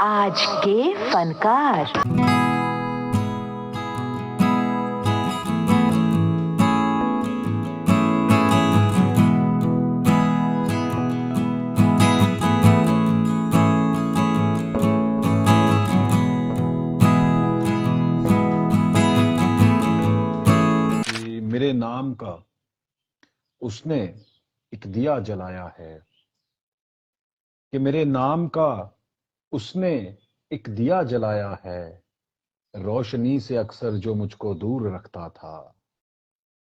आज के फनकार। मेरे नाम का उसने एक दिया जलाया है, कि मेरे नाम का उसने एक दिया जलाया है, रोशनी से अक्सर जो मुझको दूर रखता था,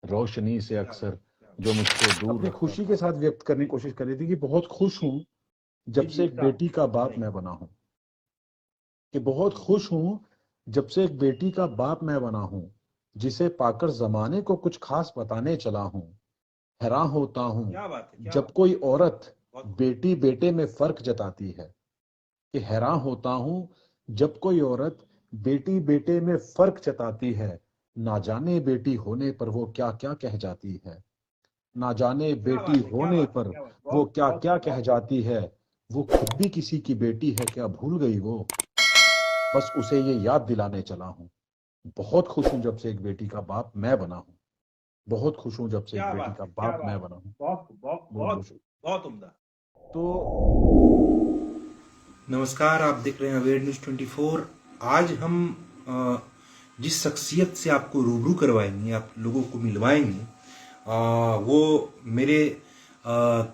रोशनी से अक्सर जो मुझको दूर अपनी रखता खुशी था। के साथ व्यक्त करने की कोशिश कर रही थी कि बहुत खुश हूं जब से एक बेटी का बाप मैं बना हूं, कि बहुत खुश हूं जब से एक बेटी का बाप मैं बना हूं, जिसे पाकर जमाने को कुछ खास बताने चला हूं। हैरान होता हूं जब कोई औरत बेटी बेटे में फर्क जताती है, कि हैरान होता हूं जब कोई औरत बेटी बेटे में फर्क जताती है। ना जाने बेटी होने पर वो क्या क्या कह जाती है, ना जाने बेटी होने पर वो क्या क्या कह जाती है। वो खुद भी किसी की बेटी है क्या भूल गई वो, बस उसे ये याद दिलाने चला हूं। बहुत खुश हूं जब से एक बेटी का बाप मैं बना हूं, बहुत खुश हूं जब से एक बेटी का बाप मैं बना हूं। बहुत बहुत बहुत बहुत बहुत बहुत उम्दा। तो नमस्कार, आप देख रहे हैं अवेयर न्यूज 24। आज हम जिस शख्सियत से आपको रूबरू करवाएंगे, आप लोगों को मिलवाएंगे, वो मेरे अ,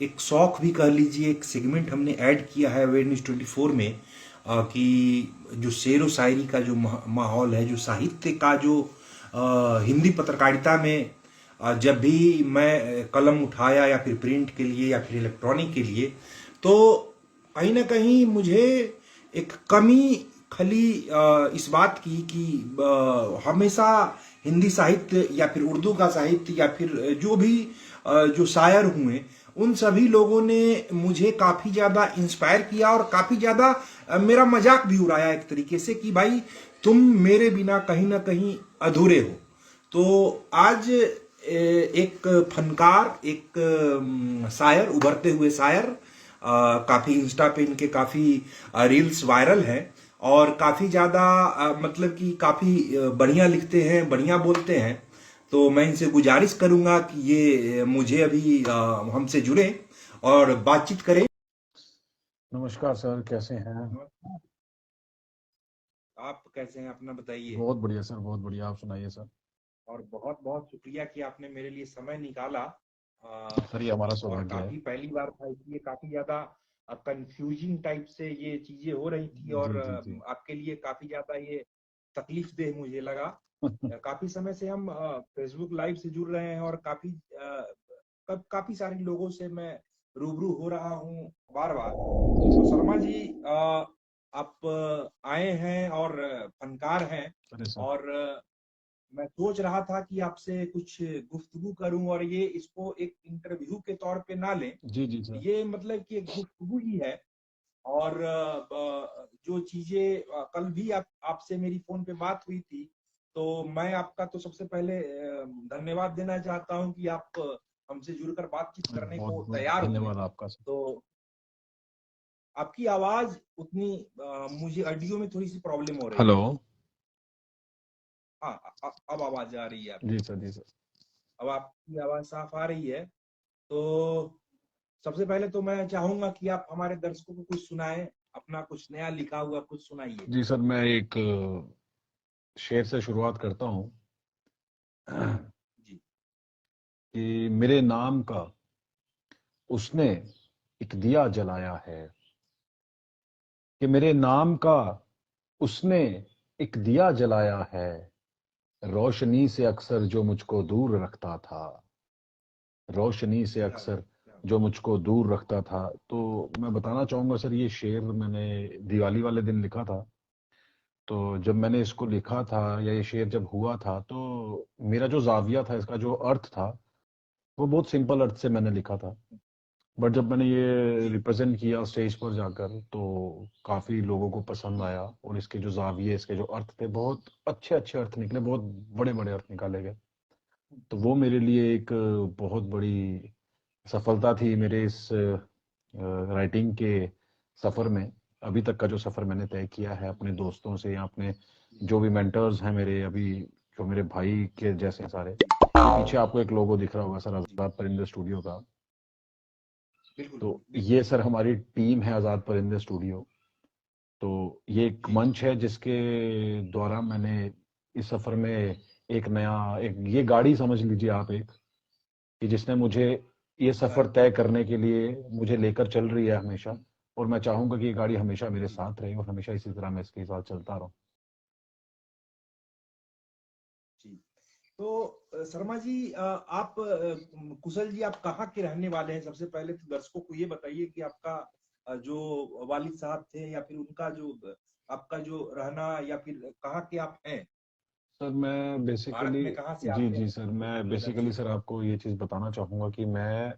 एक शौक भी कह लीजिए, एक सेगमेंट हमने ऐड किया है अवेयर न्यूज 24 में, कि जो शेर व शायरी का जो माहौल है, जो साहित्य का जो हिंदी पत्रकारिता में जब भी मैं कलम उठाया, या फिर प्रिंट के लिए या फिर इलेक्ट्रॉनिक के लिए, तो कहीं ना कहीं मुझे एक कमी खली इस बात की कि हमेशा हिंदी साहित्य या फिर उर्दू का साहित्य या फिर जो भी जो शायर हुए, उन सभी लोगों ने मुझे काफी ज्यादा इंस्पायर किया और काफी ज्यादा मेरा मजाक भी उड़ाया एक तरीके से, कि भाई तुम मेरे बिना कहीं ना कहीं अधूरे हो। तो आज एक फनकार, एक शायर, उभरते हुए शायर, काफी इंस्टा पे इनके काफी रील्स वायरल हैं और काफी ज्यादा मतलब कि काफी बढ़िया लिखते हैं, बढ़िया बोलते हैं। तो मैं इनसे गुजारिश करूंगा कि ये मुझे अभी हमसे जुड़े और बातचीत करें। नमस्कार सर, कैसे हैं? आप कैसे हैं, अपना बताइए। बहुत बढ़िया सर, बहुत बढ़िया। आप सुनाइए सर। और बहुत बहुत शुक्रिया कि आपने मेरे लिए समय निकाला। सर ये हमारा और सौभाग्य है। काफी पहली बार था, इसलिए काफी ज्यादा कंफ्यूजिंग टाइप से ये चीजें हो रही थी, और जी जी जी। आपके लिए काफी ज्यादा ये तकलीफ देह मुझे लगा। काफी समय से हम फेसबुक लाइव से जुड़ रहे हैं, और काफी सारे लोगों से मैं रूबरू हो रहा हूँ बार बार। तो शर्मा जी, आप आए हैं और फनकार हैं, अरे सर। और मैं सोच रहा था कि आपसे कुछ गुफ्तगू करूं, और ये इसको एक इंटरव्यू के तौर पे ना लें, जी जी सर। ये मतलब कि एक गुफ्तगू ही है। और जो चीजें कल भी आपसे मेरी फोन पे बात हुई थी, तो मैं आपका तो सबसे पहले धन्यवाद देना चाहता हूं कि आप हमसे जुड़कर बातचीत करने बहुत को बहुत तैयार हुए। धन्यवाद आपका सर। तो आपकी आवाज उतनी मुझे ऑडियो में थोड़ी सी प्रॉब्लम हो रही हेलो। है। हाँ, अब आवाज आ रही है जी आपकी। सर, जी सर। अब आपकी आवाज साफ आ रही है। तो सबसे पहले तो मैं चाहूंगा कि आप हमारे दर्शकों को कुछ सुनाएं, अपना कुछ नया लिखा हुआ कुछ सुनाइए। जी सर, मैं एक शेर से शुरुआत करता हूँ जी। कि मेरे नाम का उसने एक दिया जलाया है, कि मेरे नाम का उसने एक दिया जलाया है, रोशनी से अक्सर जो मुझको दूर रखता था, रोशनी से क्या बात, अक्सर क्या बात। जो मुझको दूर रखता था। तो मैं बताना चाहूंगा सर, ये शेर मैंने दिवाली वाले दिन लिखा था। तो जब मैंने इसको लिखा था, या ये शेर जब हुआ था, तो मेरा जो जाविया था, इसका जो अर्थ था, वो बहुत सिंपल अर्थ से मैंने लिखा था। बट जब मैंने ये जी रिप्रेजेंट किया स्टेज पर जाकर, तो काफी लोगों को पसंद जी आया, और इसके जो जाविये, इसके जो अर्थ थे, बहुत अच्छे अच्छे अर्थ निकले, बहुत बड़े बड़े अर्थ निकाले गए। तो वो मेरे लिए एक बहुत बड़ी सफलता थी मेरे इस राइटिंग के सफर में, अभी तक का जो सफ़र मैंने तय किया है अपने दोस्तों से या अपने जो भी मेंटर्स हैं मेरे, अभी जो मेरे भाई के जैसे हैं सारे, ये पीछे आपको एक लोगो दिख रहा होगा सर, आज़ाद परिंदे स्टूडियो का। बिल्कुल तो बिल्कुल। ये सर हमारी टीम है आज़ाद परिंदे स्टूडियो। तो ये एक जी मंच है जिसके द्वारा मैंने इस सफ़र में एक नया, एक ये गाड़ी समझ लीजिए आप एक, कि जिसने मुझे ये सफ़र तय करने के लिए मुझे लेकर चल रही है हमेशा। और मैं चाहूँगा कि ये गाड़ी हमेशा मेरे जी साथ रहे और हमेशा इसी तरह मैं इसके साथ चलता रहूँ। जी। तो शर्मा जी, आप कुशल जी, आप कहाँ के रहने वाले हैं? सबसे पहले तो दर्शकों को ये बताइए कि आपका जो वालिद साहब थे या फिर उनका जो आपका जो रहना, या फिर कहाँ के आप हैं? सर मैं भारत बेसिकली, में कहाँ से जी आते जी हैं? सर, मैं अपने बेसिकली दर्शकों सर को। आपको ये चीज़ बताना चाहूँगा कि मैं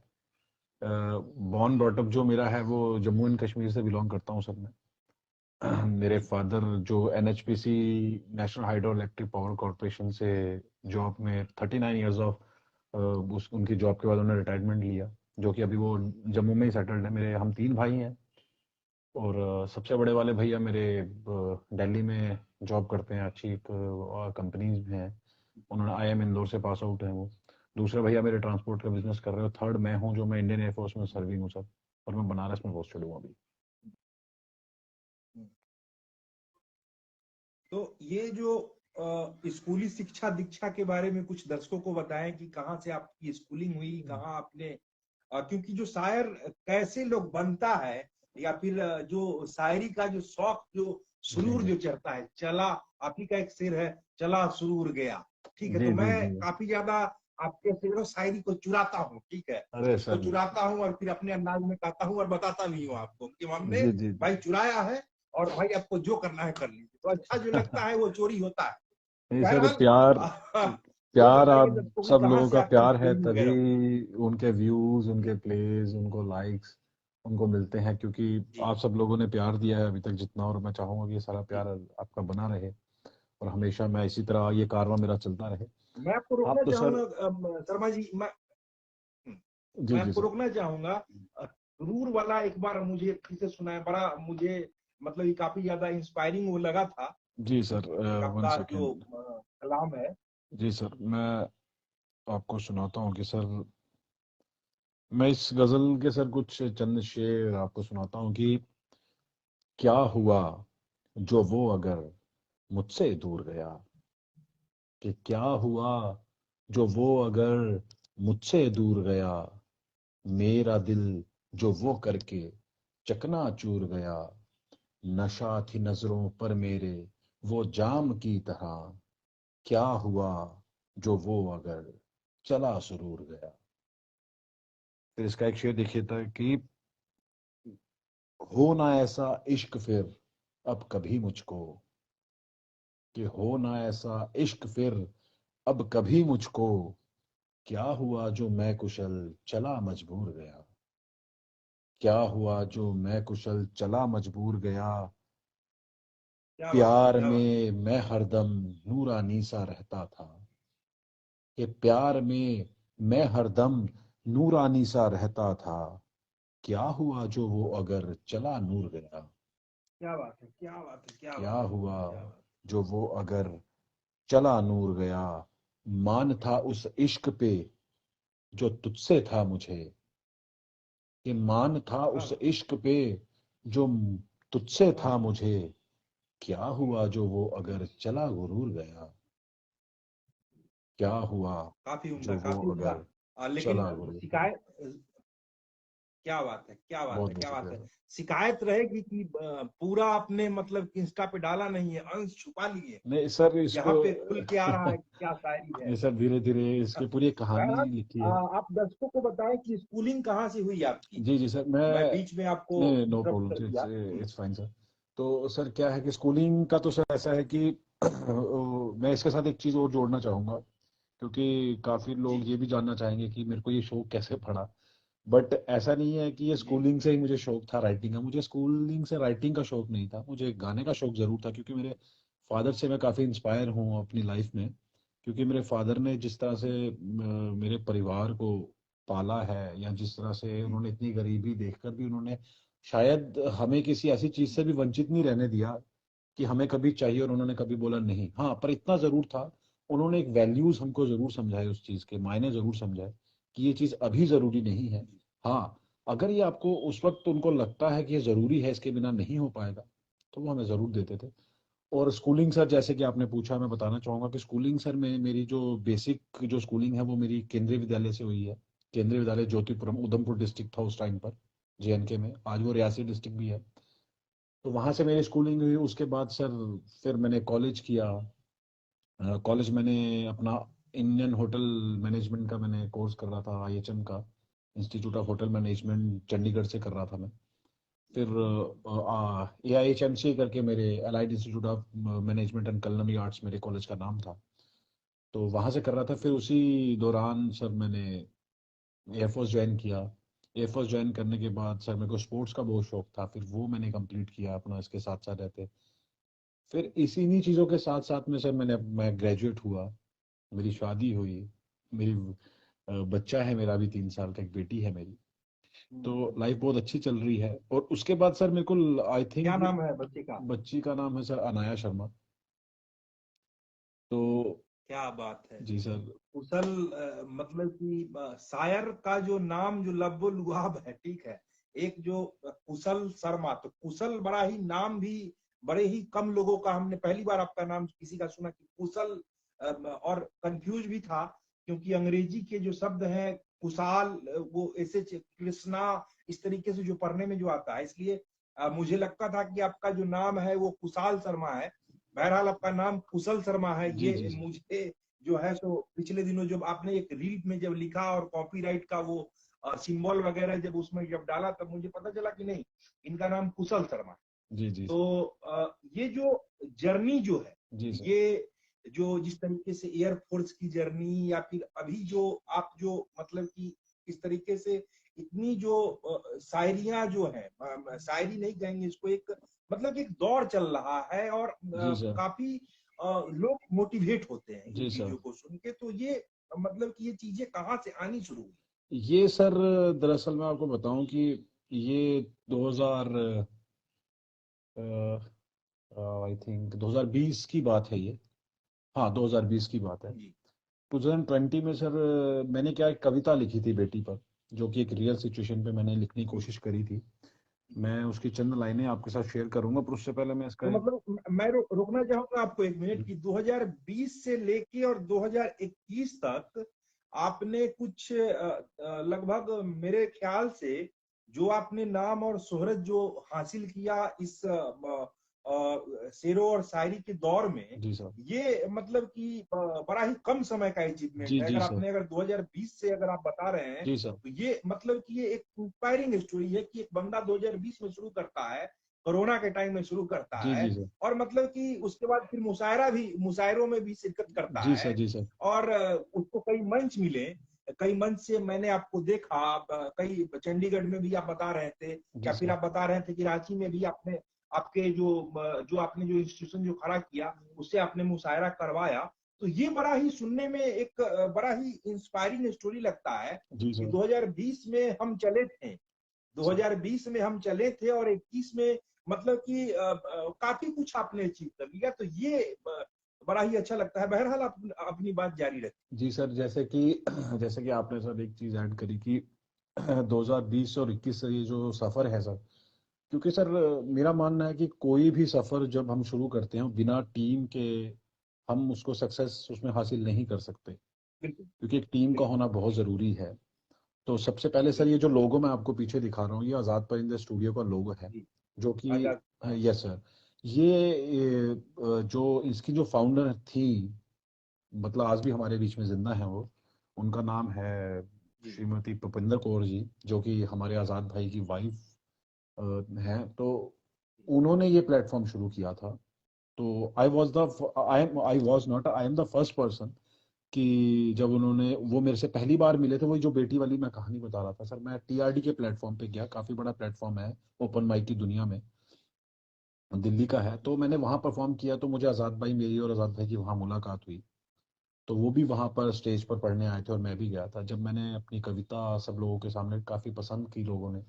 बॉर्न ब्रॉटअप जो मेरा है वो जम्मू एंड कश्मीर से बिलोंग करता हूँ सर मैं। मेरे जी फादर जो NHPC, national hydro electric power corporation से जॉब में 39 इयर्स ऑफ, उस उनकी जॉब के बाद उन्होंने रिटायरमेंट लिया, जो कि अभी वो जम्मू में ही सेटल्ड है। मेरे हम 3 भाई हैं और सबसे बड़े वाले भैया मेरे दिल्ली में जॉब करते हैं, अच्छी एक कंपनीज में हैं। उन्होंने आईएम इंदौर से पास आउट हैं वो। दूसरे भैया मेरे ट्रांसपोर्ट का बिजनेस कर रहे हो। थर्ड मैं हूँ जो मैं इंडियन एयरफोर्स में सर्विंग हूँ सर, और मैं बनारस में पोस्टेड हूँ अभी। तो ये जो स्कूली शिक्षा दीक्षा के बारे में कुछ दर्शकों को बताएं कि कहाँ से आपकी स्कूलिंग हुई, कहाँ आपने क्योंकि जो शायर कैसे लोग बनता है, या फिर जो शायरी का जो शौक, जो जी सुरूर जी जो चढ़ता है, चला, आप ही का एक शेर है, चला सुरूर गया। ठीक है, तो जी जी मैं जी। काफी ज्यादा आपके शेरों शायरी को चुराता हूँ, ठीक है, अरे उसको सर, चुराता हूँ और फिर अपने अंदाज में गाता हूँ और बताता भी हूँ आपको कि हमने जी जी भाई जी। चुराया है, और भाई आपको जो करना है कर लीजिए। तो अच्छा जो लगता है वो चोरी होता है। नहीं सर, बहरहाल प्यार, वो प्यार बताइए आप दर्शकों की सब कहाँ लोगों से का आपकी प्यार है स्कूलिंग तभी वगैरह हुई। उनके व्यूज, उनके प्लेज, उनको लाइक्स उनको मिलते हैं, क्योंकि जी आप सब लोगों ने प्यार दिया है अभी तक जितना, और मैं चाहूंगा कि ये सारा जी। प्यार आपका बना रहे और हमेशा मैं इसी तरह ये कारवां मेरा चलता रहे। मैं आपको रोकना आप तो सर, चाहूंगा शर्मा जी, जी मैं जी आपको सर, रोकना चाहूंगा। जरूर वाला एक बार मुझे फिर से सुनाए, बड़ा मुझे मतलब ये काफी ज्यादा इंस्पायरिंग वो लगा था। जी सर, एक वन आपका जो सेकेंड। कलाम है। जी सर, मैं आपको सुनाता हूँ कि सर, मैं इस गजल के सर कुछ चंद शेर आपको सुनाता हूँ कि क्या हुआ जो वो अगर मुझसे दूर गया, कि क्या हुआ जो वो अगर मुझसे दूर गया, मेरा दिल जो वो करके चकनाचूर गया, नशा थी नजरों पर मेरे वो जाम की तरह, क्या हुआ जो वो अगर चला सुरूर गया। फिर इसका एक शेर देखिए था कि हो ना ऐसा इश्क फिर अब कभी मुझको, कि हो ना ऐसा इश्क फिर अब कभी मुझको, क्या हुआ जो मैं कुशल चला मजबूर गया, क्या हुआ जो मैं कुशल चला मजबूर गया, क्या बात है, प्यार क्या बात में मैं हरदम नूरानी सा रहता था, कि प्यार में मैं हरदम नूरानी सा रहता था, क्या हुआ जो वो अगर चला नूर गया, क्या बात है, क्या बात है, क्या क्या बात है, हुआ क्या बात जो वो अगर चला नूर गया, मान था उस इश्क पे जो तुझसे था मुझे, कि मान था है। उस हाँ, इश्क पे जो तुझसे था मुझे, क्या हुआ जो वो अगर चला गुरूर गया, क्या हुआ काफी उम्दा, जो वो काफी उम्दा। अगर लेकिन चला गुरूर गया। शिकायत, क्या बात है, क्या बात बहुत है, बहुत क्या बात शुक्रिया है। सर। शिकायत रहेगी कि पूरा आपने मतलब इंस्टा पे डाला नहीं है, अंश छुपा लिए। नहीं सर, इसको यहाँ पे खुल के आ रहा है कि क्या शायरी है। नहीं सर, धीरे धीरे इसकी पूरी एक कहानी बहरहाल, लिखी है। आप दर्शकों को बताएं कि स्कूलिंग कहाँ से हुई आपकी। जी जी सर, मैं, मैं बीच में आपको नहीं नो इंटरप्ट प्रॉब्लम कर सर, दिया। It's fine sir. तो सर क्या है कि स्कूलिंग का तो सर ऐसा है कि मैं इसके साथ एक चीज़ और जोड़ना चाहूँगा, क्योंकि काफ़ी जी लोग ये भी जानना चाहेंगे कि मेरे को ये शौक कैसे पड़ा। बट ऐसा नहीं है कि ये जी स्कूलिंग से ही मुझे शौक था राइटिंग का। मुझे स्कूलिंग से राइटिंग का शौक नहीं था, मुझे गाने का शौक ज़रूर था, क्योंकि मेरे फादर से मैं काफ़ी इंस्पायर हूँ अपनी लाइफ में। क्योंकि मेरे फादर ने जिस तरह से मेरे परिवार को पाला है, या जिस तरह से जी उन्होंने इतनी गरीबी देखकर भी उन्होंने शायद हमें किसी ऐसी चीज से भी वंचित नहीं रहने दिया कि हमें कभी चाहिए और उन्होंने कभी बोला नहीं। हाँ, पर इतना जरूर था, उन्होंने एक वैल्यूज हमको जरूर समझाए, उस चीज के मायने जरूर समझाए कि ये चीज अभी जरूरी नहीं है। हाँ, अगर ये आपको उस वक्त उनको लगता है कि ये जरूरी है, इसके बिना नहीं हो पाएगा, तो वो हमें जरूर देते थे। और स्कूलिंग सर, जैसे कि आपने पूछा, मैं बताना चाहूंगा कि स्कूलिंग सर में मेरी जो बेसिक जो स्कूलिंग है वो मेरी केंद्रीय विद्यालय से हुई है। केंद्रीय विद्यालय ज्योतिपुरम, उधमपुर डिस्ट्रिक्ट था उस टाइम पर, जेएनके में। आज वो रियासी डिस्ट्रिक्ट भी है। तो वहां से मेरी स्कूलिंग हुई। उसके बाद सर फिर मैंने कॉलेज किया। कॉलेज मैंने अपना इंडियन होटल मैनेजमेंट का मैंने कोर्स कर रहा था, आईएचएम का, institute of hotel management, Chandigarh से कर रहा था मैं। फिर AIHMC करके मेरे allied institute of management and culinary arts मेरे कॉलेज का नाम था, तो वहां से कर रहा था। फिर उसी दौरान सर मैंने एयरफोर्स ज्वाइन किया। एयरफोर्स ज्वाइन करने के बाद सर मेरे को स्पोर्ट्स का बहुत शौक था, फिर वो मैंने कंप्लीट किया अपना इसके साथ साथ रहते। फिर इन्हीं चीज़ों के साथ साथ में सर मैं ग्रेजुएट हुआ, मेरी शादी हुई, मेरी बच्चा है मेरा, भी 3 साल का, एक बेटी है मेरी। तो लाइफ बहुत अच्छी चल रही है। और उसके बाद सर मेरे को आई थिंक, क्या नाम है बच्चे का? बच्ची का नाम है सर अनाया शर्मा। तो क्या बात है। जी सर। कुशल मतलब कि शायर का जो नाम जो लब्बो लुआब है, ठीक है। एक जो कुशल शर्मा, तो कुशल बड़ा ही नाम भी, बड़े ही कम लोगों का, हमने पहली बार आपका नाम किसी का सुना कि कुशल। और कंफ्यूज भी था क्योंकि अंग्रेजी के जो शब्द हैं कुशाल, वो ऐसे कृष्णा, इस तरीके से जो पढ़ने में जो आता है, इसलिए मुझे लगता था कि आपका जो नाम है वो कुशाल शर्मा है। बहरहाल आपका नाम कुशल शर्मा है। जी जी ये सर। मुझे जो है सो पिछले दिनों जब आपने एक रील में जब लिखा और कॉपीराइट का वो सिंबल वगैरह जब उसमें जब डाला, तब मुझे पता चला कि नहीं, इनका नाम कुशल शर्मा है। जी जी सर। तो ये जो जर्नी जो है, जी सर। ये जो जिस तरीके से एयरफोर्स की जर्नी, या फिर अभी जो आप जो मतलब कि इस तरीके से इतनी जो शायरियां जो है, शायरी नहीं कहेंगे इसको, एक मतलब एक दौर चल रहा है और जी सर। काफी लोग मोटिवेट होते हैं इन जी सर। चीजों को सुन के। तो ये मतलब कि ये चीजें कहाँ से आनी शुरू हुई? ये सर, दरअसल मैं आपको बताऊं कि ये 2000 आई थिंक 2020 की बात है ये। हाँ, 2020 की बात है। जी 2020 में सर मैंने क्या, एक कविता लिखी थी बेटी पर, जो कि एक रियल सिचुएशन पे मैंने लिखने की जी। कोशिश करी थी। मैं उसकी चंद लाइनें आपके साथ शेयर करूंगा, पर उससे पहले मैं इसका तो मतलब मैं रोकना चाहूंगा आपको एक मिनट कि 2020 से लेके और 2021 तक आपने कुछ लगभग मेरे ख्याल से जो आपने नाम और शोहरत जो हासिल किया इस शेरो और शायरी के दौर में, जी सर। ये मतलब कि बड़ा ही कम समय का जी अचीवमेंट है। जी अगर सर। आपने अगर 2020 से अगर आप बता रहे हैं, जी सर। तो ये मतलब कि ये एक इंस्पायरिंग स्टोरी है कि एक बंदा 2020 में शुरू करता है, कोरोना के टाइम में शुरू करता जी है, जी सर। और मतलब कि उसके बाद फिर मुशायरों में भी शिरकत करता जी सर। है। जी सर। और उसको कई मंच मिले, कई मंच से मैंने आपको देखा, कई चंडीगढ़ में भी आप बता रहे थे, जी या फिर सर। आप बता रहे थे कि रांची में भी आपने आपके जो आपने जो इंस्टीट्यूशन जो खड़ा किया, उससे आपने मुशायरा करवाया। तो ये बड़ा ही सुनने में एक बड़ा ही इंस्पायरिंग स्टोरी लगता है जी कि सर। 2020 में हम चले थे, सर 2020 में हम चले थे और 21 में मतलब कि काफी कुछ आपने अचीव कर लिया। तो ये बड़ा ही अच्छा लगता है। बहरहाल आप अपनी बात जारी रखें। जी सर, जैसे कि जैसे कि आपने सर एक चीज ऐड करी कि 2020 और 21 से ये जो सफर है सर, क्योंकि सर मेरा मानना है कि कोई भी सफर जब हम शुरू करते हैं बिना टीम के, हम उसको सक्सेस उसमें हासिल नहीं कर सकते, बिल्कुल क्योंकि एक टीम का होना बिल्कुल बहुत जरूरी है। तो सबसे पहले सर, ये बिल्कुल। जो लोगो मैं आपको पीछे दिखा रहा हूँ, ये आजाद परिंदे स्टूडियो का लोगो है, जी जो कि, आजाद। यस सर, ये जो इसकी जो फाउंडर थी, मतलब आज भी हमारे बीच में जिंदा है वो, उनका नाम है जी श्रीमती भूपिंदर कौर जी, जो कि हमारे आजाद भाई की वाइफ हैं। तो उन्होंने ये प्लेटफॉर्म शुरू किया था। तो I was not, I am the first person कि जब उन्होंने, वो मेरे से पहली बार मिले थे, वही जो बेटी वाली मैं कहानी बता रहा था सर, मैं TRD के प्लेटफॉर्म पे गया, काफी बड़ा प्लेटफॉर्म है ओपन माइक की दुनिया में, दिल्ली का है। तो मैंने वहां परफॉर्म किया, तो मुझे आजाद भाई, मेरी और आजाद भाई की वहां मुलाकात हुई। तो वो भी वहां पर स्टेज पर पढ़ने आए थे और मैं भी गया था। जब मैंने अपनी कविता सब लोगों के सामने, काफी पसंद की लोगों ने,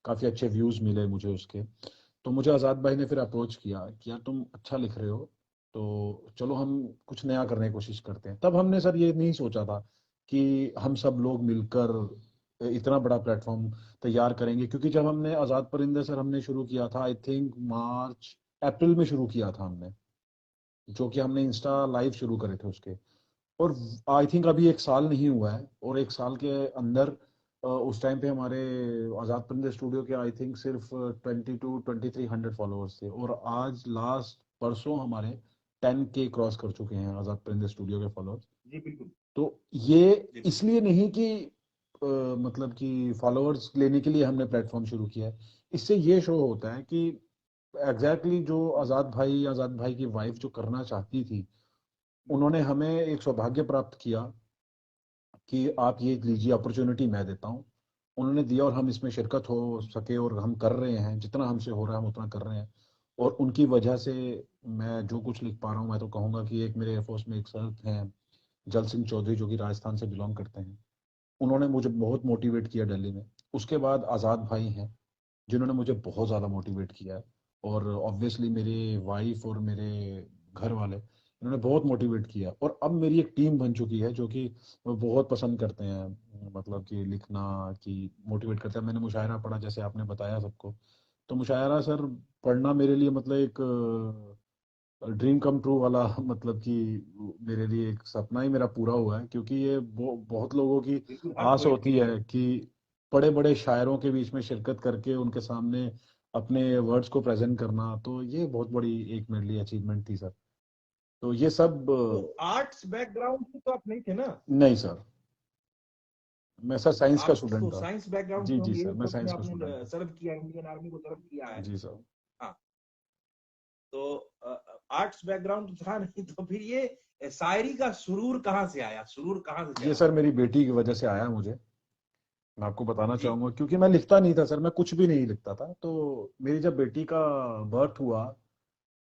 काफ़ी अच्छे व्यूज़ मिले मुझे उसके। तो मुझे आज़ाद भाई ने फिर अप्रोच किया कि यार तुम अच्छा लिख रहे हो, तो चलो हम कुछ नया करने की कोशिश करते हैं। तब हमने सर ये नहीं सोचा था कि हम सब लोग मिलकर इतना बड़ा प्लेटफॉर्म तैयार करेंगे, क्योंकि जब हमने आज़ाद परिंदे सर हमने शुरू किया था, आई थिंक मार्च अप्रैल में शुरू किया था हमने, जो कि हमने इंस्टा लाइव शुरू करे थे उसके। और आई थिंक अभी एक साल नहीं हुआ है, और एक साल के अंदर उस टाइम पे हमारे आज़ाद परिंदे स्टूडियो के आई थिंक सिर्फ 22-2300 फॉलोअर्स थे, और आज लास्ट परसों हमारे 10K क्रॉस कर चुके हैं आज़ाद परिंदे स्टूडियो के फॉलोअर्स। जी बिल्कुल। तो ये जी इसलिए नहीं कि मतलब कि फॉलोअर्स लेने के लिए हमने प्लेटफॉर्म शुरू किया है। इससे ये शो होता है कि जो आज़ाद भाई की वाइफ जो करना चाहती थी, उन्होंने हमें एक सौभाग्य प्राप्त किया कि आप ये लीजिए, अपॉर्चुनिटी मैं देता हूँ। उन्होंने दिया और हम इसमें शिरकत हो सके, और हम कर रहे हैं, जितना हमसे हो रहा है हम उतना कर रहे हैं। और उनकी वजह से मैं जो कुछ लिख पा रहा हूँ, मैं तो कहूँगा कि एक मेरे एयरफोर्स में एक सर हैं, जल सिंह चौधरी, जो कि राजस्थान से बिलोंग करते हैं, उन्होंने मुझे बहुत मोटिवेट किया दिल्ली में। उसके बाद आज़ाद भाई हैं, जिन्होंने मुझे बहुत ज़्यादा मोटिवेट किया है। और ऑब्वियसली मेरी वाइफ और मेरे घर वाले, इन्होंने बहुत मोटिवेट किया। और अब मेरी एक टीम बन चुकी है जो कि वो बहुत पसंद करते हैं, मतलब कि लिखना, कि मोटिवेट करते हैं। मैंने मुशायरा पढ़ा, जैसे आपने बताया सबको, तो मुशायरा सर पढ़ना मेरे लिए मतलब एक ड्रीम कम ट्रू वाला मतलब कि मेरे लिए एक सपना ही मेरा पूरा हुआ है, क्योंकि ये बहुत लोगों की बिल्कुल, हर आस पोइट के होती लिए। है कि बड़े बड़े शायरों के बीच में शिरकत करके उनके सामने अपने वर्ड्स को प्रेजेंट करना, तो ये बहुत बड़ी एक मेरे लिए अचीवमेंट थी सर। तो ये सब तो आर्ट्स बैकग्राउंड से तो आप नहीं थे ना? नहीं सर, मैं सर साइंस का आप स्टूडेंट तो था। साइंस बैकग्राउंड जी से जी होंगे, सर, मैं एयरफोर्स में साइंस का स्टूडेंट आपने था। सर्व किया, इंडियन आर्मी को सर्व किया है। जी सर। हाँ, तो आर्ट्स बैकग्राउंड तो था नहीं, तो फिर ये शायरी का सुरूर कहाँ से आया, सुरूर कहाँ से ये चढ़ा? सर मेरी बेटी की वजह से आया मुझे, मैं आपको बताना जी चाहूंगा, क्योंकि मैं लिखता नहीं था सर, मैं कुछ भी नहीं लिखता था। तो मेरी जब बेटी का बर्थ हुआ,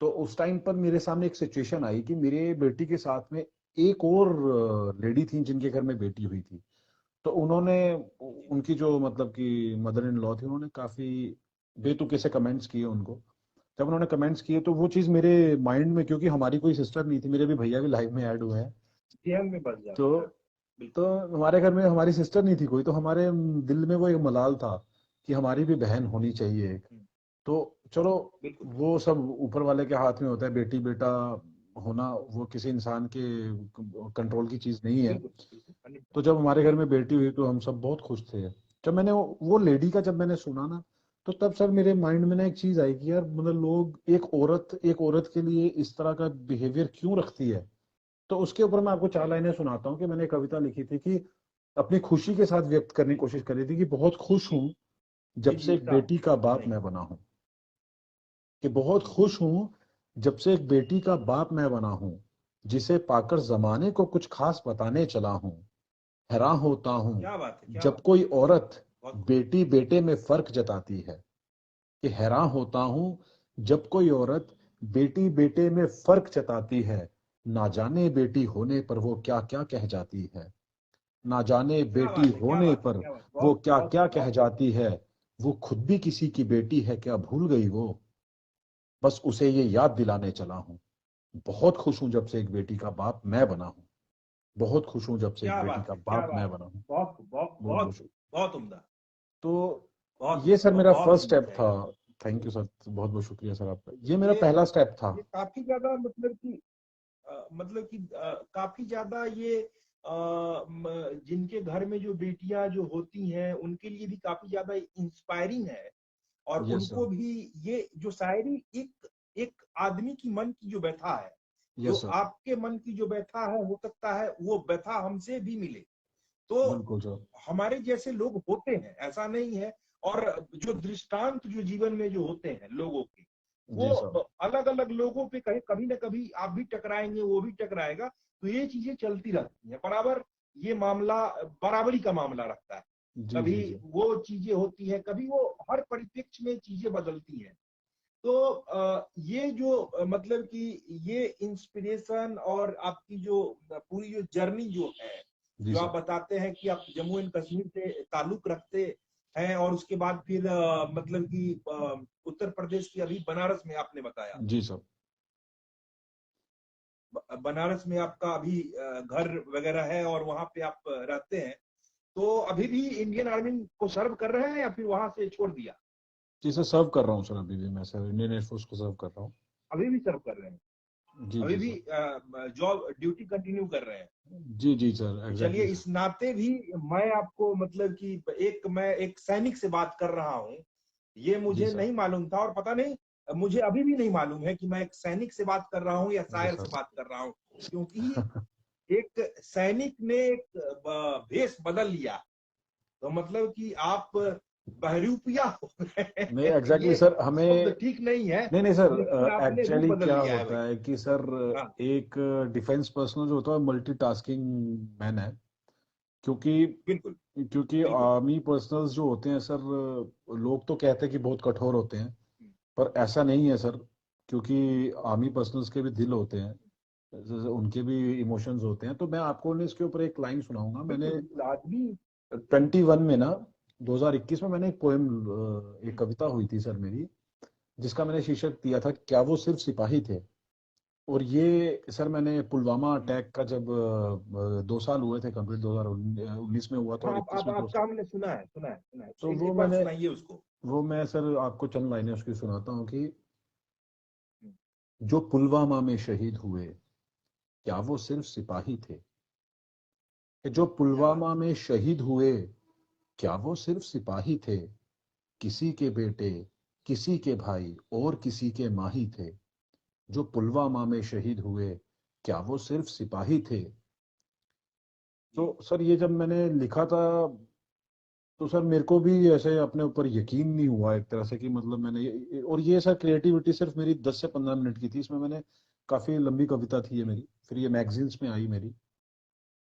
तो उस टाइम पर मेरे सामने एक सिचुएशन आई कि मेरे बेटी के साथ में एक और लेडी थी, जिनके घर में बेटी हुई थी। तो उन्होंने, जी उनकी जो मतलब कि मदर इन लॉ थी, उन्होंने काफी बेतुके से कमेंट्स किए उनको। जब उन्होंने कमेंट्स किए तो वो चीज मेरे माइंड में, क्योंकि हमारी कोई सिस्टर नहीं थी, मेरे भी भैया भी लाइफ में ऐड हुए हैं, जेल में बच तो जाता है। तो बिल्कुल हमारे घर में हमारी सिस्टर नहीं थी कोई, तो हमारे दिल में वो एक मलाल था कि हमारी भी बहन होनी चाहिए एक। तो चलो, बिल्कुल वो सब ऊपर वाले के हाथ में होता है, बेटी बेटा होना वो किसी इंसान के कंट्रोल की चीज नहीं है। बिल्कुल बिल्कुल, 100%। तो जब हमारे घर में बेटी हुई तो हम सब बहुत खुश थे। जब मैंने वो लेडी का जब मैंने सुना ना, तो तब सर मेरे माइंड में ना एक चीज आई कि यार, मतलब लोग एक औरत के लिए इस तरह का बिहेवियर क्यों रखती है। तो उसके ऊपर मैं आपको 4 लाइनें सुनाता हूँ कि मैंने एक कविता लिखी थी कि अपनी खुशी के साथ व्यक्त करने की कोशिश करी थी कि बहुत खुश जी हूँ जी जब जी, से एक साहब बेटी का बाप सुनाइए। मैं बना हूँ। कि बहुत खुश हूँ जब से एक बेटी का बाप मैं बना हूँ, जिसे पाकर जमाने को कुछ खास बताने चला हूँ। हैरान होता हूँ क्या बात है, क्या जब बात कोई औरत है, बहुत खूब। बेटी बेटे में फर्क जताती है। कि हैरान होता हूँ जब कोई औरत बेटी बेटे में फर्क जताती है। ना जाने बेटी होने पर वो क्या क्या कह जाती है। ना जाने क्या बेटी बात है, क्या होने बात है, पर क्या बात है, वो बहुत क्या बहुत क्या कह बहुत खूब। जाती है। वो खुद भी किसी की बेटी है क्या भूल गई वो। बस उसे ये याद दिलाने चला हूँ। बहुत खुश हूं जब से एक बेटी का बाप मैं बना हूँ। बहुत खुश हूं जब से एक क्या बेटी बात का है, क्या बाप मैं बात है, बना हूँ। बहुत खूब, बहुत बहुत बहुत बहुत शुक्रिया। बहुत उम्दा, तो बहुत ये सर मेरा बहुत फर्स्ट उम्दा स्टेप था। शायरी। थैंक यू सर, बहुत बहुत शुक्रिया सर आपका, ये मेरा ये पहला स्टेप था। ये काफी ज्यादा मतलब कि काफी ज्यादा ये जिनके घर में जो बेटियां जो होती हैं उनके लिए भी काफी ज्यादा इंस्पायरिंग है। और यस उनको सर। भी ये जो शायरी एक एक आदमी की मन की जो व्यथा है, जो यस सर। आपके मन की जो व्यथा है, हो सकता है वो व्यथा हमसे भी मिले। तो बिल्कुल सर। हमारे जैसे लोग होते हैं, ऐसा नहीं है। और जो दृष्टांत जो जीवन में जो होते हैं लोगों के, जी सर। वो अलग अलग लोगों पे कहीं कभी ना कभी आप भी टकराएंगे, वो भी टकराएगा। तो ये चीजें चलती रहती हैं बराबर। ये मामला बराबरी का मामला रखता है। जी कभी जी जी। वो चीजें होती है, कभी वो, हर परिप्रेक्ष्य में चीजें बदलती हैं। तो ये जो मतलब कि ये इंस्पिरेशन और आपकी जो पूरी जो जर्नी जो है, जी जो आप सर। बताते हैं कि आप जम्मू एंड कश्मीर से ताल्लुक रखते हैं, और उसके बाद फिर मतलब कि उत्तर प्रदेश की अभी बनारस में आपने बताया, जी सर। बनारस में आपका अभी घर वगैरह है और वहां पे आप रहते हैं, तो अभी भी इंडियन आर्मी को सर्व कर रहे हैं या फिर वहां से छोड़ दिया? जी सर, सर्व कर रहा हूँ सर, अभी भी मैं सर इंडियन एयरफोर्स को सर्व कर रहा हूँ। अभी भी सर्व कर रहे हैं? जी अभी जी भी सर। जॉब ड्यूटी कंटिन्यू कर रहे हैं? जी जी सर, तो चलिए, एग्जैक्टली इस सर। नाते भी मैं आपको मतलब कि मैं एक सैनिक से बात कर रहा हूँ, ये जी मुझे सर। नहीं मालूम था, और पता नहीं, मुझे अभी भी नहीं मालूम है कि मैं एक सैनिक से बात कर रहा हूँ या जी शायर से सर। बात कर रहा हूँ, क्योंकि एक सैनिक ने एक भेष बदल लिया, तो मतलब कि आप बहरूपिया हो गए। नहीं एग्जैक्टली ये सर, शब्द हमें ठीक नहीं है, नहीं नहीं सर, लेकिन आपने रूप एक्चुअली बदल क्या लिया है भाई। होता है कि सर, हाँ, एक डिफेंस पर्सनल जो होता है मल्टीटास्किंग मैन है। क्योंकि बिल्कुल क्योंकि बिल्कुल। आर्मी पर्सनल्स जो होते हैं सर, लोग तो कहते हैं कि बहुत कठोर होते हैं, पर ऐसा नहीं है सर। क्योंकि आर्मी पर्सनल्स के भी दिल होते हैं, उनके भी इमोशंस होते हैं। तो मैं आपको ने इसके ऊपर एक लाइन सुनाऊंगा। मैंने बिल्कुल बिल्कुल आदमी। 21 में ना, 2021 में मैंने एक पोएम, एक कविता हुई थी सर मेरी, जिसका मैंने शीर्षक दिया था क्या वो सिर्फ सिपाही थे। और ये सर मैंने पुलवामा अटैक का जब 2 साल हुए थे कंप्लीट, 2019 में हुआ था हाँ, और 21 में दो आपका साल हमने सुना है, सुना है, सुना है, तो एक बार सुनाइए उसको। वो मैं सर आपको चंद लाइनें उसकी सुनाता हूँ कि जो पुलवामा में शहीद हुए क्या वो सिर्फ सिपाही थे। कि जो क्या बात पुलवामा में शहीद हुए क्या वो सिर्फ सिपाही थे। किसी के बेटे, किसी के भाई और किसी के माही थे। जो पुलवामा में शहीद हुए क्या वो सिर्फ सिपाही थे। है? तो सर ये जब मैंने लिखा था, तो सर मेरे को भी ऐसे अपने ऊपर यकीन नहीं हुआ एक तरह से कि मतलब मैंने और ये सर क्रिएटिविटी सिर्फ मेरी 10 से 15 मिनट की थी। इसमें मैंने काफी लंबी कविता थी ये मेरी, फिर ये मैगजीन्स में आई मेरी।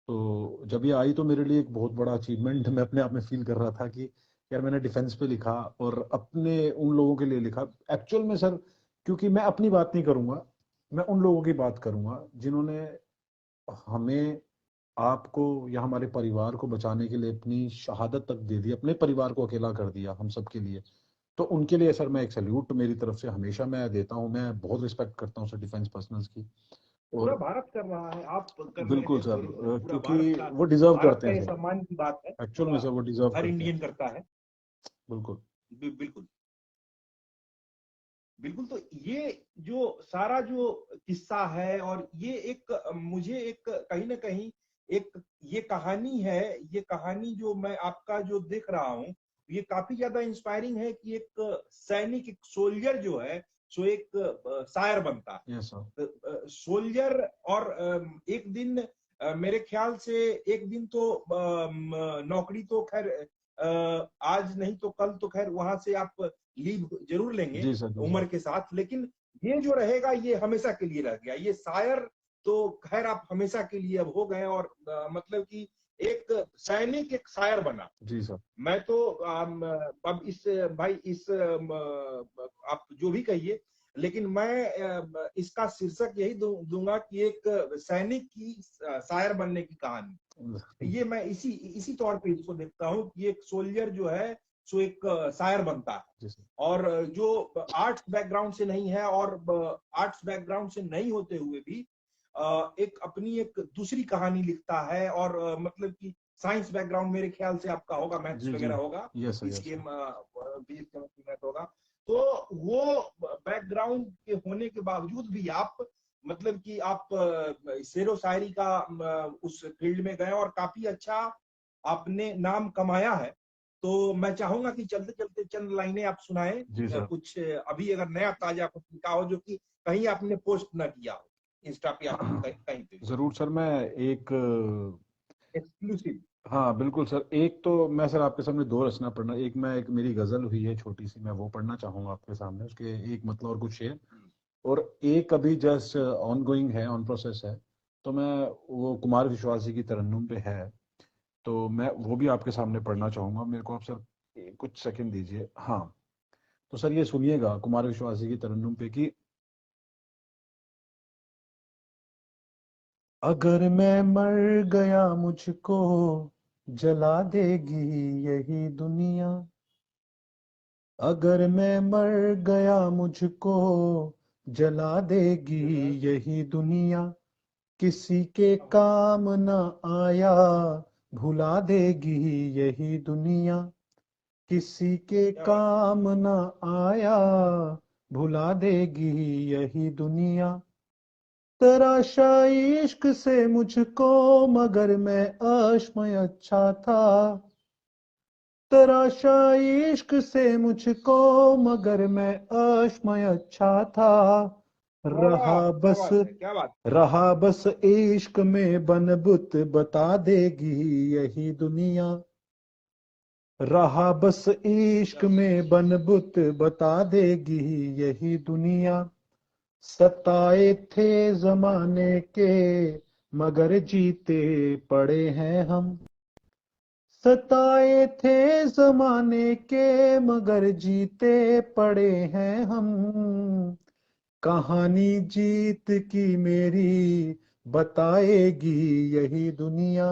तो जब ये आई तो मेरे लिए एक बहुत बड़ा अचीवमेंट मैं अपने आप में फील कर रहा था कि यार मैंने डिफेंस पे लिखा और अपने उन लोगों के लिए लिखा एक्चुअल में सर। क्योंकि मैं अपनी बात नहीं करूंगा, मैं उन लोगों की बात करूंगा जिन्होंने हमें, आपको या हमारे परिवार को बचाने के लिए अपनी शहादत तक दे दी, अपने परिवार को अकेला कर दिया हम सब के लिए। तो उनके लिए सर मैं एक सैल्यूट मेरी तरफ से हमेशा मैं देता हूँ। मैं बहुत रिस्पेक्ट करता हूँ सर डिफेंस पर्सनल्स की। पूरा और भारत कर रहा है, आप कर रहे बिल्कुल हैं सर, तो पूरा क्योंकि भारत का, वो डिजर्व भारत करते का हैं ये सर। सम्मान की बात है, एक्चुअल में पूरा सर वो डिजर्व हर करते हैं। इंडियन करता है। बिल्कुल। बिल्कुल बिल्कुल। तो ये जो सारा जो किस्सा है, और ये एक मुझे एक कहीं ना कहीं एक ये कहानी है, ये कहानी जो मैं आपका जो देख रहा हूँ, ये काफी ज्यादा इंस्पायरिंग है कि एक सैनिक, एक सोल्जर जो है, सो एक शायर बनता यस सर। है, सोल्जर। और एक दिन मेरे ख्याल से एक दिन तो नौकरी तो खैर आज नहीं तो कल तो खैर वहां से आप लीव जरूर लेंगे जी सर। जी उम्र सर। के साथ, लेकिन ये जो रहेगा ये हमेशा के लिए रह गया, ये शायर। तो खैर आप हमेशा के लिए अब हो गए, और मतलब कि एक सैनिक एक शायर बना। जी सर। मैं तो अब इस भाई इस आप जो भी कहिए, लेकिन मैं इसका शीर्षक यही दूंगा कि एक सैनिक की शायर बनने की कहानी। ये मैं इसी इसी तौर पे इसको देखता हूँ कि एक सोल्जर जो है सो एक शायर बनता है, जी सर। और जो आर्ट्स बैकग्राउंड से नहीं है, और आर्ट्स बैकग्राउंड से नहीं होते हुए भी एक अपनी एक दूसरी कहानी लिखता है, और मतलब कि साइंस बैकग्राउंड मेरे ख्याल से आपका होगा, मैथ्स जी जी। वगैरह होगा, यस सर। यस इसके सर। बीच मैथ होगा। तो वो बैकग्राउंड के होने के बावजूद भी आप मतलब कि आप शेरो शायरी का उस फील्ड में गए और काफी अच्छा आपने नाम कमाया है। तो मैं चाहूंगा कि चलते चलते चंद लाइनें आप सुनाएं, जी सर। कुछ अभी अगर नया ताजा कुछ लिखा हो जो कि कहीं आपने पोस्ट ना किया हो, इंस्टा पे या फिर कहीं पे जरूर सर, मैं एक, एक्सक्लूसिव। हाँ बिल्कुल सर। एक तो मैं सर आपके सामने दो रचना पढ़ना, एक मैं, एक मेरी गजल हुई है छोटी सी, मैं वो पढ़ना चाहूंगा आपके सामने, उसके एक मतलब और कुछ शेर। और एक अभी जस्ट ऑन गोइंग है, ऑन प्रोसेस है। तो मैं, वो कुमार विश्वास जी की तरन्नुम पे है, तो मैं वो भी आपके सामने पढ़ना चाहूंगा। मेरे को आप सर कुछ सेकंड दीजिए। हाँ, तो सर ये सुनिएगा कुमार विश्वास जी की तरन्नुम पे कि अगर मैं मर गया मुझको जला देगी यही दुनिया। अगर मैं मर गया मुझको जला देगी यही दुनिया, किसी के काम न आया भुला देगी यही दुनिया, किसी के क्या बात काम न आया भुला देगी यही दुनिया। तराशा इश्क से मुझको मगर मैं अश्म अच्छा था, तराशा इश्क से मुझको मगर मैं अश्म अच्छा था। वाह वाह, रहा क्या बस बात है, क्या बात। रहा बस इश्क में बन बुत बता देगी यही दुनिया, रहा बस इश्क में बन बुत बता देगी यही दुनिया। सताए थे जमाने के मगर जीते पड़े हैं हम, सताए थे जमाने के मगर जीते पड़े हैं हम। कहानी जीत की मेरी बताएगी यही दुनिया,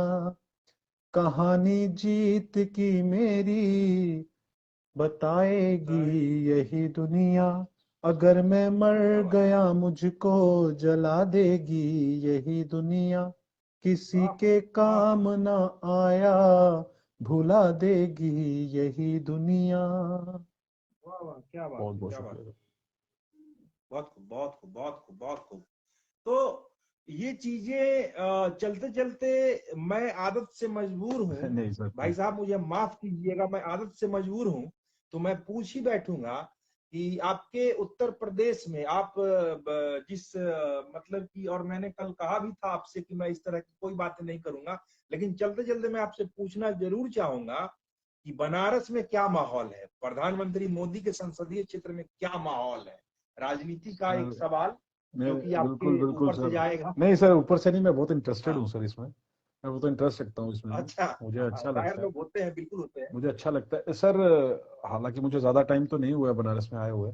कहानी जीत की मेरी बताएगी यही दुनिया। अगर मैं मर गया मुझको जला देगी यही दुनिया, किसी के काम न आया भुला देगी यही दुनिया। वाह वाह, क्या बात बहुत है, बहुत क्या बात। शुक्रिया। बहुत खूब, बहुत खूब, बहुत खूब, बहुत खूब। तो ये चीजें चलते चलते मैं आदत से मजबूर हूँ। नहीं सर, भाई साहब मुझे माफ कीजिएगा, मैं आदत से मजबूर हूँ। तो मैं पूछ ही बैठूंगा कि आपके उत्तर प्रदेश में आप जिस मतलब कि, और मैंने कल कहा भी था आपसे कि मैं इस तरह की कोई बातें नहीं करूंगा, लेकिन चलते चलते मैं आपसे पूछना जरूर चाहूंगा कि बनारस में क्या माहौल है, प्रधानमंत्री मोदी के संसदीय क्षेत्र में क्या माहौल है, राजनीति का एक सर सवाल मैं जो कि बिल्कुल आपके बिल्कुल ऊपर से सर, जाएगा। नहीं सर ऊपर से नहीं, मैं बहुत इंटरेस्टेड हाँ, हूँ सर इसमें, मैं बहुत इंटरेस्ट रखता हूँ इसमें भी, अच्छा। मुझे हाँ, अच्छा जाहिर लगता है, लोग होते हैं, बिल्कुल होते हैं। मुझे अच्छा लगता है सर। हालांकि मुझे ज़्यादा टाइम तो नहीं हुआ है बनारस में आए हुए,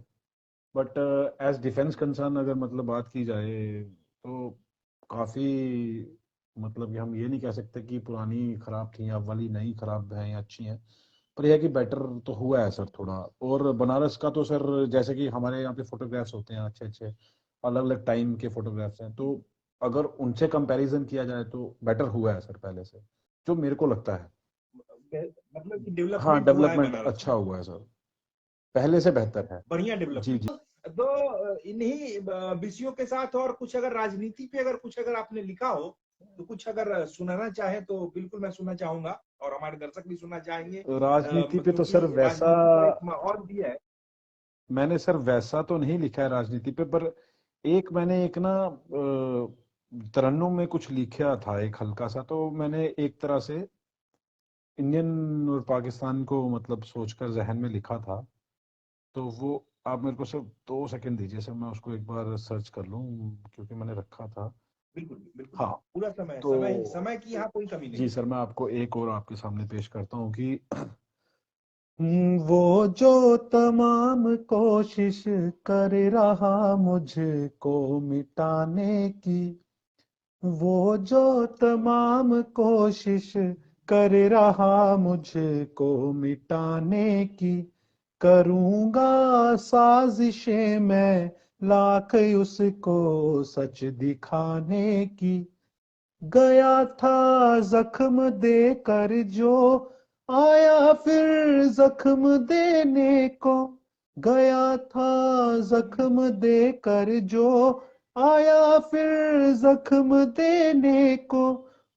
बट एज डिफेंस कंसर्न अगर मतलब बात की जाए तो काफ़ी, मतलब कि हम ये नहीं कह सकते कि पुरानी खराब थी, अब वाली नई खराब हैं या अच्छी हैं, पर यह है कि बेटर तो हुआ है सर थोड़ा। और बनारस का तो सर जैसे कि हमारे यहाँ पे फोटोग्राफ्स होते हैं अच्छे अच्छे, अलग अलग टाइम के फोटोग्राफ्स हैं, तो अगर उनसे कंपैरिजन किया जाए तो बेटर हुआ है सर पहले से, जो मेरे को लगता है। मतलब कि हाँ डेवलपमेंट हुआ है डेवलपमेंट बनारस अच्छा में, हुआ है सर, पहले से बेहतर है। बढ़िया जी डेवलपमेंट। जी। तो इन्हीं विषयों के साथ और कुछ अगर राजनीति पे अगर कुछ अगर आपने लिखा हो तो कुछ अगर सुनाना चाहे तो बिल्कुल मैं सुनना चाहूंगा, और हमारे दर्शक भी सुनना चाहेंगे, राजनीति पे तो सर क्योंकि वैसा, राजनीति का एक माहौल भी है। मैंने सर वैसा तो नहीं लिखा है राजनीति पे, पर एक मैंने एक ना तरन्नुम में कुछ लिखा था एक हल्का सा, तो मैंने एक तरह से इंडियन और पाकिस्तान को मतलब सोचकर जहन में लिखा था, तो वो आप मेरे को सिर्फ 2 सेकंड दीजिए सर, मैं उसको एक बार सर्च कर लूँ, क्योंकि मैंने रखा था। बिल्कुल बिल्कुल, हाँ पूरा समय है, तो समय की यहाँ कोई कमी नहीं जी है। सर, मैं आपको एक और आपके सामने पेश करता हूँ कि वो जो तमाम कोशिश कर रहा मुझको मिटाने की, वो जो तमाम कोशिश कर रहा मुझको मिटाने की, करूंगा साजिशें मैं लाख उसको सच दिखाने की। गया था जख्म देकर जो आया फिर जख्म देने को, गया था जख्म देकर जो आया फिर जख्म देने को।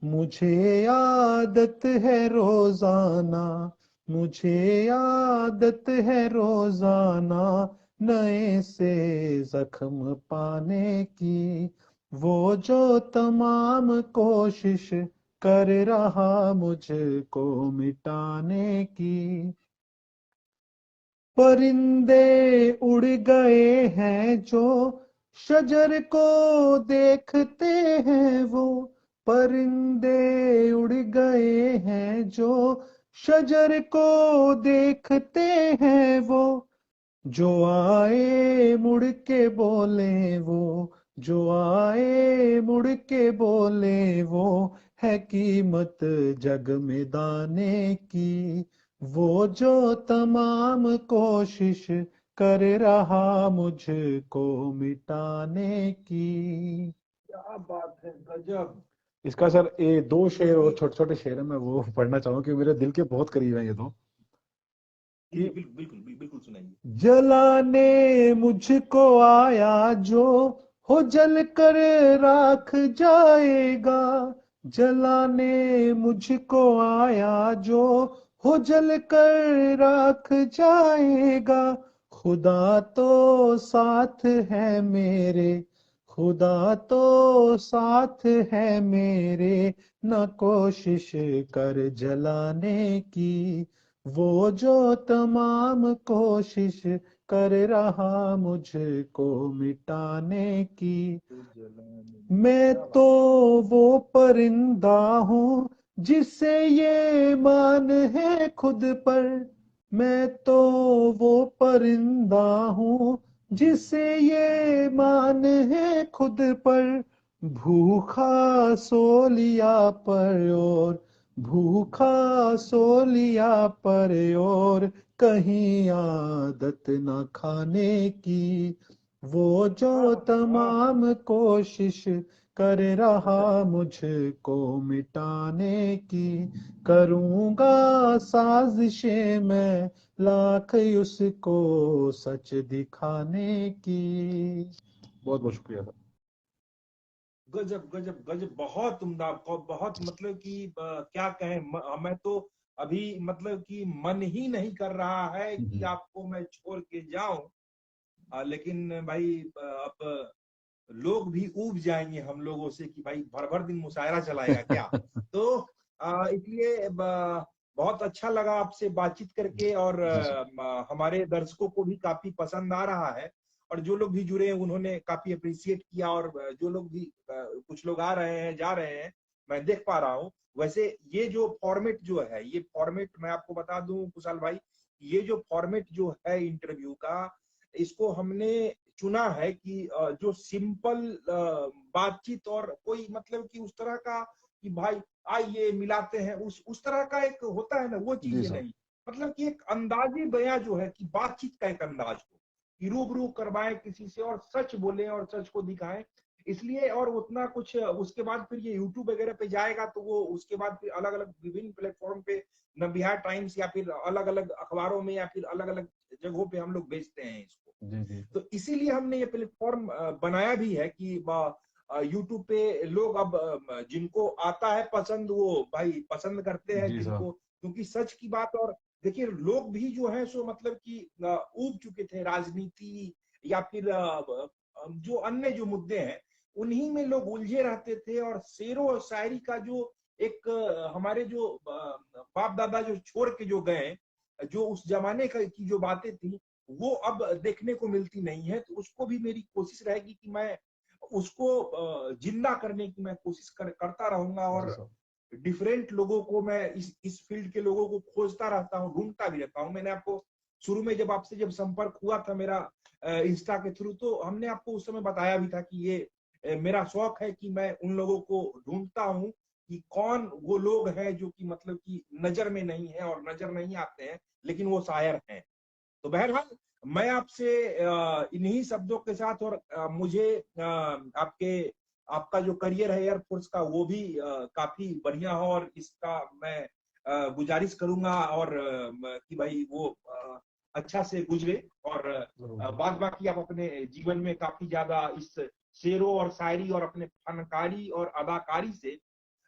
मुझे आदत है रोजाना, मुझे आदत है रोजाना नए से जख्म पाने की। वो जो तमाम कोशिश कर रहा मुझको मिटाने की। परिंदे उड़ गए हैं जो शजर को देखते हैं वो, परिंदे उड़ गए हैं जो शजर को देखते हैं वो। जो आए मुड़ के बोले वो, जो आए मुड़ के बोले वो, है कीमत जग में दाने की। वो जो तमाम कोशिश कर रहा मुझको मिटाने की। क्या बात है, गजब। इसका सर ये दो शेर और छोटे छोटे शेर है, मैं वो पढ़ना चाहूँ कि मेरे दिल के बहुत करीब है ये दो। जी, बिल्कुल बिल्कुल बिल्कुल सुनाइए। जलाने मुझको आया जो हो जल कर राख जाएगा, जलाने मुझको आया जो हो जल कर राख जाएगा। खुदा तो साथ है मेरे, खुदा तो साथ है मेरे, न कोशिश कर जलाने की। वो जो तमाम कोशिश कर रहा मुझको मिटाने की। मैं क्या तो बात। वो परिंदा हूँ जिसे ये मान है खुद पर, मैं तो वो परिंदा हूँ जिसे ये मान है खुद पर। भूखा सो लिया पर और भूखा सो लिया पर और कहीं आदत न खाने की। वो जो तमाम कोशिश कर रहा मुझको मिटाने की। करूंगा साजिशें मैं लाख उसको सच दिखाने की। बहुत बहुत शुक्रिया सर। गजब गजब गजब, बहुत उम्दा, बहुत मतलब कि क्या कहें, मैं तो अभी मतलब कि मन ही नहीं कर रहा है कि आपको मैं छोड़ के जाऊं। लेकिन भाई अब लोग भी ऊब जाएंगे हम लोगों से कि भाई भर भर दिन मुशायरा चलाएगा क्या। तो इसलिए बहुत अच्छा लगा आपसे बातचीत करके, और जी सर। हमारे दर्शकों को भी काफी पसंद आ रहा है, और जो लोग भी जुड़े हैं उन्होंने काफी अप्रिशिएट किया, और जो लोग भी कुछ लोग आ रहे हैं जा रहे हैं, मैं देख पा रहा हूँ। वैसे ये जो फॉर्मेट जो है, ये फॉर्मेट मैं आपको बता दूं कुशाल भाई, ये जो फॉर्मेट जो है इंटरव्यू का, इसको हमने चुना है कि जो सिंपल बातचीत, और कोई मतलब कि उस तरह का कि भाई आइए मिलाते हैं, उस तरह का एक होता है ना, वो जी चीजें सर। नहीं। मतलब कि एक अंदाजी बयां जो है कि बातचीत का एक अंदाज हो कि रूबरू करवाएं किसी से और सच बोलें और सच को दिखाएं। इसलिए और उतना कुछ उसके बाद फिर ये यूट्यूब वगैरह पे जाएगा, तो वो उसके बाद फिर अलग अलग विभिन्न प्लेटफॉर्म पे, नवबिहार टाइम्स या फिर अलग अलग अखबारों में या फिर अलग अलग जगहों पे हम लोग बेचते हैं इसको। जी जी तो इसीलिए हमने ये प्लेटफॉर्म बनाया भी है कि यूट्यूब पे लोग अब जिनको आता है पसंद, वो भाई पसंद करते हैं, जी सर। जिनको, क्योंकि सच की बात, और देखिए लोग भी जो है सो मतलब कि ऊब चुके थे राजनीति या फिर जो अन्य जो मुद्दे हैं उन्हीं में लोग उलझे रहते थे, और शेरो और शायरी का जो एक हमारे जो बाप दादा जो छोड़ के जो गए, जो उस जमाने का की जो बातें थी, वो अब देखने को मिलती नहीं है। तो उसको भी मेरी कोशिश रहेगी कि मैं उसको जिंदा करने की मैं कोशिश करता रहूंगा, जी और सर। डिफरेंट लोगों को मैं इस फील्ड के लोगों को खोजता रहता हूँ, ढूंढता भी रहता हूँ। मैंने आपको शुरू में जब आपसे जब संपर्क हुआ था मेरा इंस्टा के थ्रू, तो हमने आपको उस समय बताया भी था कि ये मेरा शौक है कि मैं उन लोगों को ढूंढता हूँ कि कौन वो लोग हैं जो कि मतलब कि नजर में नहीं है और नजर नहीं आते हैं, लेकिन वो शायर हैं। तो बहरहाल मैं आपसे इन्हीं शब्दों के साथ, और मुझे आपके आपका जो करियर है एयरफोर्स का वो भी काफी बढ़िया हो, और इसका मैं गुजारिश करूंगा और कि भाई वो अच्छा से गुजरे, और जरूर। बाद बाकी आप अपने जीवन में काफी ज्यादा इस शेरों और शायरी और अपने फनकारी और अदाकारी से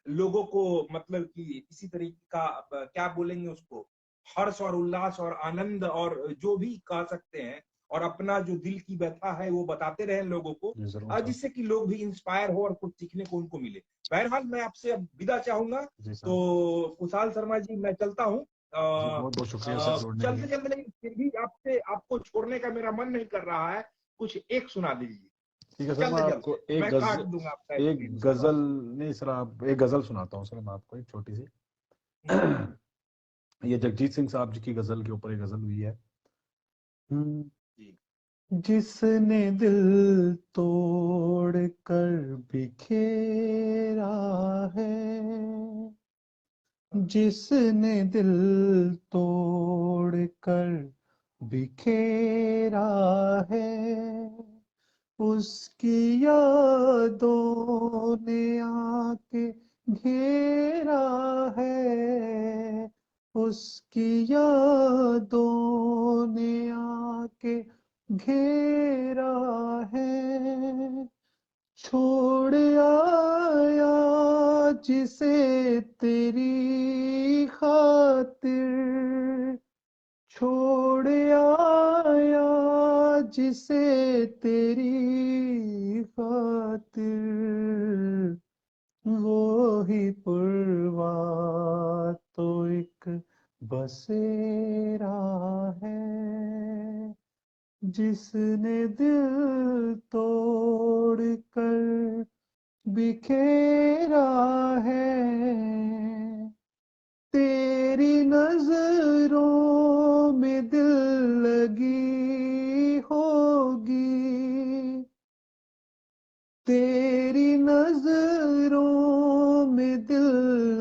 लोगों को मतलब कि इसी तरीके का क्या बोलेंगे उसको, हर्ष और उल्लास और आनंद और जो भी कह सकते हैं, और अपना जो दिल की व्यथा है वो बताते रहे लोगों को, जी जरूर सर। जिससे कि लोग भी इंस्पायर हो और कुछ सीखने को उनको मिले। बहरहाल मैं आपसे अब विदा चाहूंगा। जी सर। तो कुशाल शर्मा जी मैं चलता हूँ। जी बहुत बहुत शुक्रिया सर जोड़ने के चलते लिए। चलते, लेकिन फिर भी आपसे आपको छोड़ने का मेरा मन नहीं कर रहा है, कुछ एक सुना दीजिए ठीक है सर, मैं चलते आपको चलते, एक मैं काट दूंगा आपका एक स्क्रीन उसके गजल, बाद। नहीं सर आप एक गजल सुनाता हूँ सर मैं आपको, एक छोटी सी। हम्म, ये जगजीत सिंह साहब जी की गजल के ऊपर एक गजल हुई है। हम्म, जी। जिसने दिल तोड़ कर बिखेरा है, जिसने दिल तोड़ कर बिखेरा है, उसकी यादों ने आके घेरा है, उसकी यादों ने आके घेरा है। छोड़ आया जिसे तेरी खातिर, छोड़ आया जिसे तेरी खातिर, वो ही पुरवा तो एक बसेरा है, जिसने दिल तोड़ कर बिखेरा है। तेरी नजरों में दिल लगी होगी, तेरी नजरों में दिल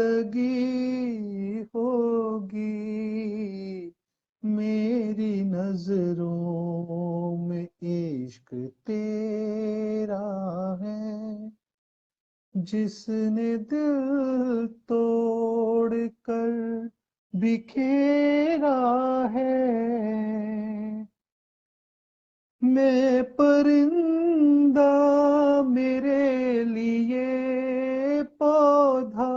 लगी होगी, मेरी नजरों में इश्क तेरा है, जिसने दिल तोड़ कर बिखेरा है। मैं परिंदा मेरे लिए पौधा,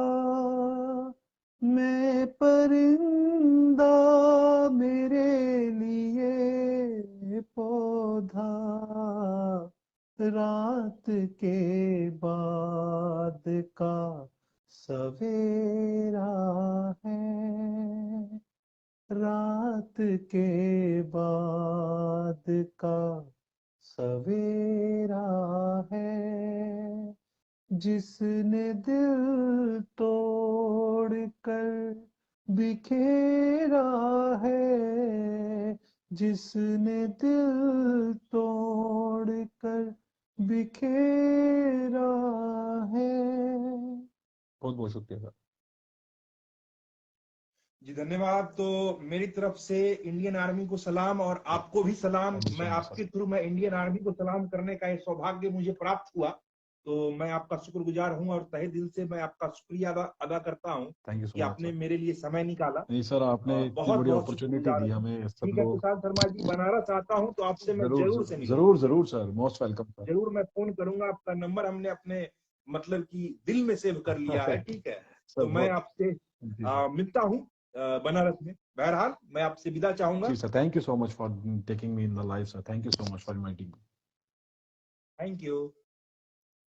मैं परिंदा मेरे लिए पौधा, रात के बाद का सवेरा है, रात के बाद का सवेरा है, जिसने दिल तोड़ कर बिखेरा है, जिसने दिल तोड़ कर बिखेरा है। बहुत बहुत शुक्रिया सर। जी धन्यवाद। तो मेरी तरफ से इंडियन आर्मी को सलाम और आपको भी सलाम। Thank you so मैं much, आपके sir. थ्रू मैं इंडियन आर्मी को सलाम करने का एक सौभाग्य मुझे प्राप्त हुआ, तो मैं आपका शुक्रगुजार हूं और तहे दिल से मैं आपका शुक्रिया अदा करता हूं थैंक यू कि सो मच आपने सर। मेरे लिए समय निकाला। नहीं सर, आपने इतनी बहुत बड़ी बहुत अपॉर्चुनिटी शुक्रगुजार दी हूँ। हमें, सब ठीक है लोग। कुशाल शर्मा जी, बनारस आता हूँ तो आपसे मैं जरूर जरूर से जरूर मिलूंगा, जरूर जरूर सर, मोस्ट वेलकम सर। जरूर मैं फोन करूंगा। आपका नंबर हमने अपने मतलब कि दिल में सेव कर लिया है, ठीक है। सर तो मैं बहुत। आपसे जी सर। मिलता हूँ बनारस में। बहरहाल मैं आपसे विदा चाहूंगा। जी sir, thank you so much for taking me in the life sir, thank you so much for inviting me. Thank you.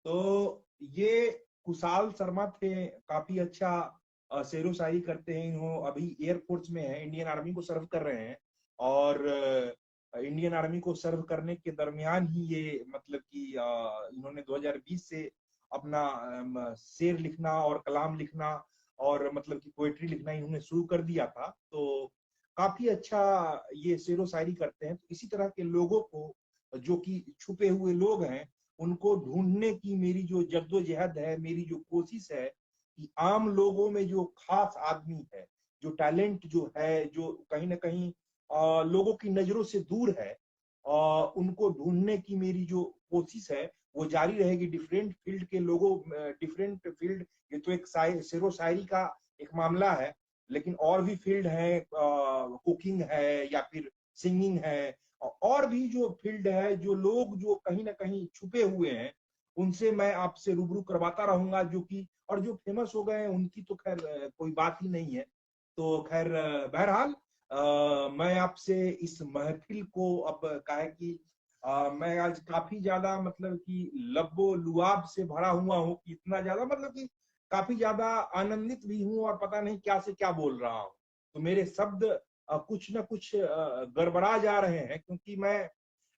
तो ये कुशाल शर्मा थे, काफी अच्छा शेरो शायरी करते हैं। इन्हों अभी एयरफोर्स में है, इंडियन आर्मी को सर्व कर रहे हैं और इंडियन आर्मी को सर्व करने के दरमियान ही ये मतलब कि इन्होंने 2020 से अपना शेर लिखना और कलाम लिखना और मतलब कि पोएट्री लिखना इन्होंने शुरू कर दिया था। तो काफी अच्छा ये शेरो शायरी करते हैं। तो इसी तरह के लोगों को, जो कि छुपे हुए लोग हैं, उनको ढूंढने की मेरी जो जद्दोजहद है, मेरी जो कोशिश है कि आम लोगों में जो खास आदमी है, जो टैलेंट जो है, जो कहीं ना कहीं लोगों की नजरों से दूर है, उनको ढूंढने की मेरी जो कोशिश है वो जारी रहेगी। डिफरेंट फील्ड के लोगों, डिफरेंट फील्ड, ये तो एक शेरो शायरी का एक मामला है, लेकिन और भी फील्ड है, कुकिंग है या फिर सिंगिंग है, और भी जो फील्ड है, जो लोग जो कहीं ना कहीं छुपे हुए हैं, उनसे मैं आपसे रूबरू करवाता रहूंगा। जो कि और जो फेमस हो गए हैं उनकी तो खैर कोई बात ही नहीं है। तो खैर बहरहाल मैं आपसे इस महफिल को अब का है कि मैं आज काफी ज्यादा मतलब कि लब्बो लुआब से भरा हुआ हूँ कि इतना ज्यादा मतलब कि काफी ज्यादा आनंदित भी हूँ और पता नहीं क्या से क्या बोल रहा हूँ। तो मेरे शब्द कुछ ना कुछ गड़बड़ा जा रहे हैं, क्योंकि मैं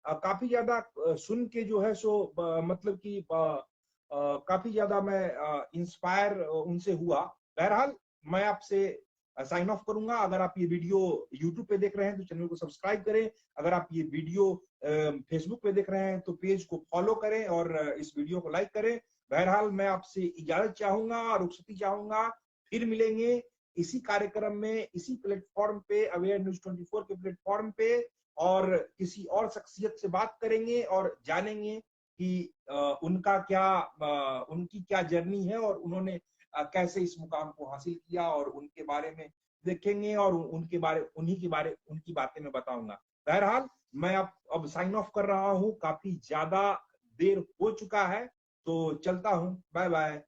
काफी ज्यादा सुन के जो है सो मतलब कि काफी ज्यादा मैं इंस्पायर उनसे हुआ। बहरहाल मैं आपसे साइन ऑफ करूंगा। अगर आप ये वीडियो यूट्यूब पे देख रहे हैं तो चैनल को सब्सक्राइब करें, अगर आप ये वीडियो फेसबुक पे देख रहे हैं तो पेज को फॉलो करें और इस वीडियो को लाइक करें। बहरहाल मैं आपसे इजाजत चाहूंगा, रुखसती चाहूंगा। फिर मिलेंगे इसी कार्यक्रम में, इसी प्लेटफॉर्म पे, अवेयर न्यूज 24 के प्लेटफॉर्म पे और किसी और शख्सियत से बात करेंगे और जानेंगे कि उनकी क्या जर्नी है और उन्होंने कैसे इस मुकाम को हासिल किया, और उनके बारे में देखेंगे और उनकी बातें मैं बताऊंगा। बहरहाल मैं अब साइन ऑफ कर रहा हूँ, काफी ज्यादा देर हो चुका है, तो चलता हूँ। Bye bye.